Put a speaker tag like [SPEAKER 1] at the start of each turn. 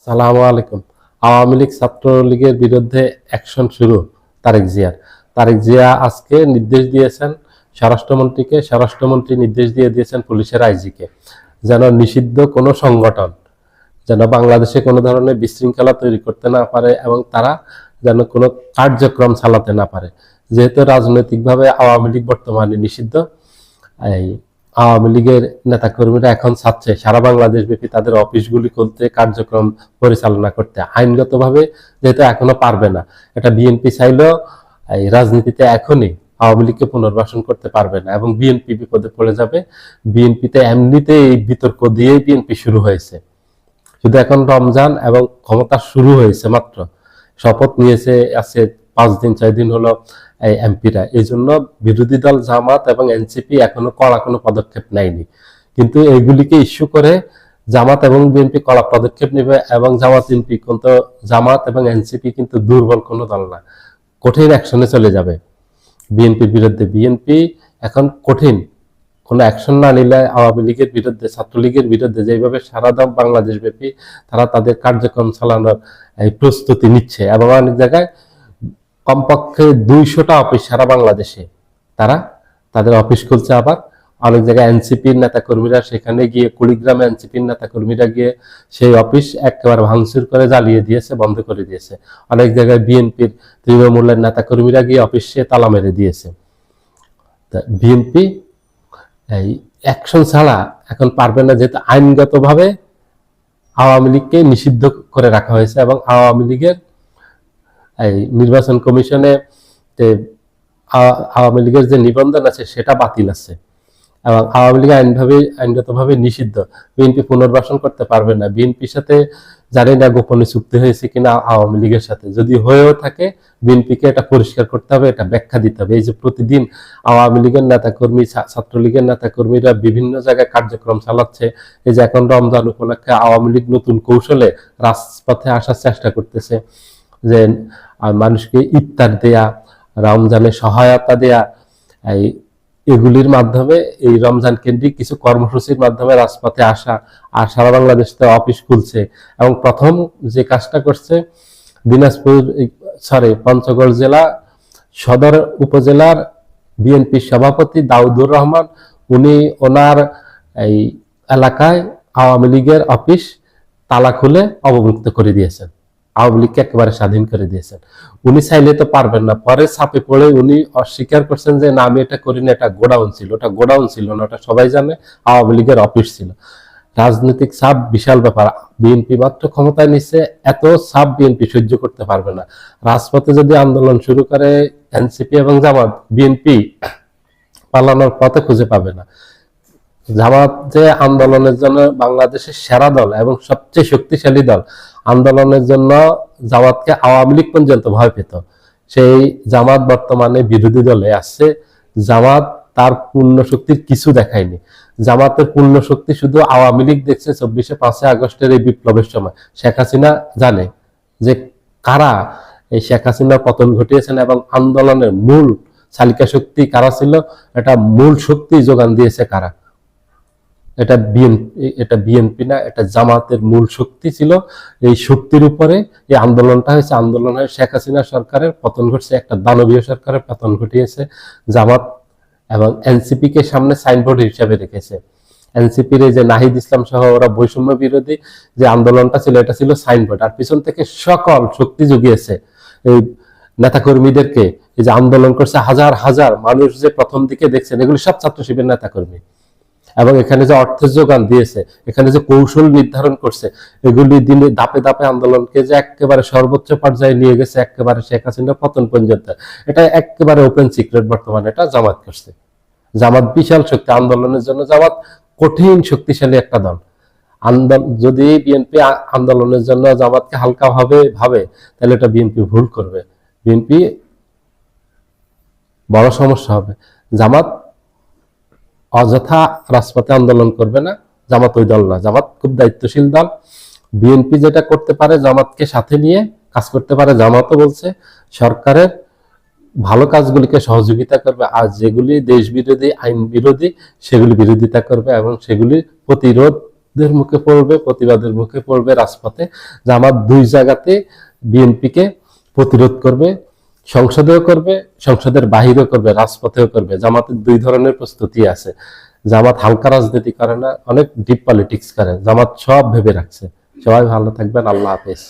[SPEAKER 1] সালামু আলাইকুম। আওয়ামী লীগ ছাত্রলীগের বিরুদ্ধে অ্যাকশন শুরু। তারেক জিয়া আজকে নির্দেশ দিয়েছেন স্বরাষ্ট্রমন্ত্রীকে, স্বরাষ্ট্রমন্ত্রী নির্দেশ দিয়েছেন পুলিশের আইজিকে, যেন নিষিদ্ধ কোনো সংগঠন যেন বাংলাদেশে কোনো ধরনের বিশৃঙ্খলা তৈরি করতে না পারে এবং তারা যেন কোনো কার্যক্রম চালাতে না পারে। যেহেতু রাজনৈতিকভাবে আওয়ামী লীগ বর্তমানে নিষিদ্ধ, এই আওয়ামী লীগের নেতাকর্মীরা এখন চাচ্ছে সারা বাংলাদেশ ব্যাপী তাদের অফিসগুলি খুলতে, কার্যক্রম পরিচালনা করতে। আইনগতভাবে যেহেতু এখনো পারবে না, এটা বিএনপি চাইলেও এই রাজনীতিতে এখনই আওয়ামী লীগকে পুনর্বাসন করতে পারবে না এবং বিএনপি বিপদে পড়ে যাবে। বিএনপিতে এমনিতে এই বিতর্ক দিয়েই বিএনপি শুরু হয়েছে, শুধু এখন রমজান এবং ক্ষমতা শুরু হয়েছে মাত্র, শপথ নিয়েছে আছে 5 দিন 6 দিন হলো এই এমপিরা। এই জন্য বিরোধী দল জামাত এবং এনসিপি এখনো কড়া কোনো পদক্ষেপ নেয়নি, কিন্তু এইগুলিকে ইস্যু করে জামাত এবং বিএনপি কড়া পদক্ষেপ নেবে। এবং জামাত এবং এনসিপি কিন্তু দুর্বল কোনো দল না, কঠিন অ্যাকশনে চলে যাবে বিএনপির বিরুদ্ধে। বিএনপি এখন কঠিন কোনো অ্যাকশন না নিলে আওয়ামী লীগের বিরুদ্ধে, ছাত্রলীগের বিরুদ্ধে যেভাবে সারা বাংলাদেশ ব্যাপী তারা তাদের কার্যক্রম চালানোর এই প্রস্তুতি নিচ্ছে এবং অনেক জায়গায় কমপক্ষে 200টা অফিস সারা বাংলাদেশে তারা তাদের অফিস খুলছে। আবার অনেক জায়গায় এনসিপির নেতাকর্মীরা সেখানে গিয়ে, কুড়িগ্রামে এনসিপির নেতাকর্মীরা গিয়ে সেই অফিস একেবারে ভাঙচুর করে জ্বালিয়ে দিয়েছে, বন্ধ করে দিয়েছে। অনেক জায়গায় বিএনপির তৃণমূলের নেতাকর্মীরা গিয়ে অফিসে তালা মেরে দিয়েছে। বিএনপি এই অ্যাকশন ছাড়া এখন পারবে না, যেহেতু আইনগতভাবে আওয়ামী লীগকে নিষিদ্ধ করে রাখা হয়েছে এবং আওয়ামী লীগের এই নির্বাচন কমিশনে আওয়ামী লীগের যে নিবন্ধন আছে সেটা বাতিল আছে এবং আওয়ামী লীগ আইনগতভাবে নিষিদ্ধ। বিএনপি পুনর্বাসন করতে পারবে না। বিএনপির সাথে জানি না গোপনে চুক্তি হয়েছে কিনা আওয়ামী লীগের সাথে, যদি হয়েও থাকে বিএনপিকে এটা পরিষ্কার করতে হবে, এটা ব্যাখ্যা দিতে হবে। এই যে প্রতিদিন আওয়ামী লীগের নেতাকর্মী, ছাত্রলীগের নেতাকর্মীরা বিভিন্ন জায়গায় কার্যক্রম চালাচ্ছে, এই যে এখন রমজান উপলক্ষে আওয়ামী লীগ নতুন কৌশলে রাজপথে আসার চেষ্টা করতেছে, যে মানুষকে ইফতার দেয়া, রমজানে সহায়তা দেয়া, এগুলির মাধ্যমে এই রমজান কেন্দ্রিক কিছু কর্মসূচির মাধ্যমে রাজপথে আসা, আর সারা বাংলাদেশে অফিস খুলছে। এবং প্রথম যে কাজটা করছে পঞ্চগড় জেলা সদর উপজেলার বিএনপির সভাপতি দাউদুর রহমান, উনি ওনার এই এলাকায় আওয়ামী লীগের অফিস তালা খুলে অবমুক্ত করে দিয়েছেন, আওয়ামী লীগকে একেবারে স্বাধীন করে দিয়েছেন। উনি চাইলে তো পারবেন না, পরে চাপে পড়ে উনি অস্বীকার করছেন যে না, আমি এটা করিনি, এটা গোডাউন ছিল। ওটা গোডাউন ছিল না, ওটা সবাই জানে আওয়ামী লীগের অফিস ছিল। রাজনৈতিক চাপ বিশাল ব্যাপার। বিএনপি মাত্র ক্ষমতায় নিচ্ছে, এত চাপ বিএনপি সহ্য করতে পারবে না। রাজপথে যদি আন্দোলন শুরু করে এনসিপি এবং জামাত, বিএনপি পালানোর পথে খুঁজে পাবে না। জামাত যে আন্দোলনের জন্য বাংলাদেশের সেরা দল এবং সবচেয়ে শক্তিশালী দল, আন্দোলনের জন্য জামাতকে আওয়ামী লীগ পর্যন্ত ভয় পেত, সেই জামাত বর্তমানে বিরোধী দলে আসছে। জামাত তার পূর্ণ শক্তির কিছু দেখায়নি। জামাতের পূর্ণ শক্তি শুধু আওয়ামী লীগ দেখছে 5ই আগস্টের এই বিপ্লবের সময়। শেখ হাসিনা জানে যে কারা এই শেখ হাসিনার পতন ঘটিয়েছেন এবং আন্দোলনের মূল চালিকা শক্তি কারা ছিল, এটা মূল শক্তি যোগান দিয়েছে কারা, এটা বিএনপি না, এটা জামাতের মূল শক্তি ছিল। এই শক্তির উপরে এই আন্দোলনটা হয়েছে। আন্দোলন হয়ে শেখ হাসিনা সরকারের পতন ঘটছে, একটা দানবীয় সরকারের পতন ঘটিয়েছে জামাত। এবং এনসিপি কে সামনে সাইনবোর্ড হিসাবে রেখেছে। এনসিপির এই যে নাহিদ ইসলাম সহ ওরা বৈষম্য বিরোধী যে আন্দোলনটা ছিল, এটা ছিল সাইনবোর্ড, আর পিছন থেকে সকল শক্তি জুগিয়েছে এই নেতাকর্মীদেরকে। এই যে আন্দোলন করছে হাজার হাজার মানুষ, যে প্রথম দিকে দেখছেন এগুলি সব ছাত্র শিবির নেতাকর্মী, এবং এখানে যে অর্থের যোগান দিয়েছে, এখানে যে কৌশল নির্ধারণ করছে, এগুলি দিনে ধাপে ধাপে আন্দোলনকে যে একেবারে সর্বোচ্চ পর্যায়ে নিয়ে গেছে, একেবারে শেখ হাসিনার পতন পর্যন্ত, এটা একেবারে ওপেন সিক্রেট। বর্তমানে এটা জামাত করছে। জামাত বিশাল শক্তি আন্দোলনের জন্য, জামাত কঠিন শক্তিশালী একটা দল। যদি বিএনপি আন্দোলনের জন্য জামাতকে হালকা ভাবে তাহলে এটা বিএনপি ভুল করবে, বিএনপি বড় সমস্যা হবে। জামাত অযথা রাজপথে আন্দোলন করবে না, জামাত ওই দল না। জামাত খুব দায়িত্বশীল দল। বিএনপি যেটা করতে পারে জামাতকে সাথে নিয়ে কাজ করতে পারে। জামাতও বলছে সরকারের ভালো কাজগুলিকে সহযোগিতা করবে, আর যেগুলি দেশ বিরোধী, আইন বিরোধী, সেগুলি বিরোধিতা করবে এবং সেগুলির প্রতিরোধ বিক্ষোভের মুখে পড়বে, প্রতিবাদের মুখে পড়বে রাজপথে। জামাত দুই জায়গাতে বিএনপিকে প্রতিরোধ করবে, সংসদেও করবে, সংসদের বাহিরেও করবে, রাজপথেও করবে। জামাতের দুই ধরনের প্রস্তুতি আছে। জামাত হালকা রাজনীতি করে না, অনেক ডিপ পলিটিক্স করে। জামাত সব ভেবে রাখছে। সবাই ভালো থাকবেন, আল্লাহ হাফেজ।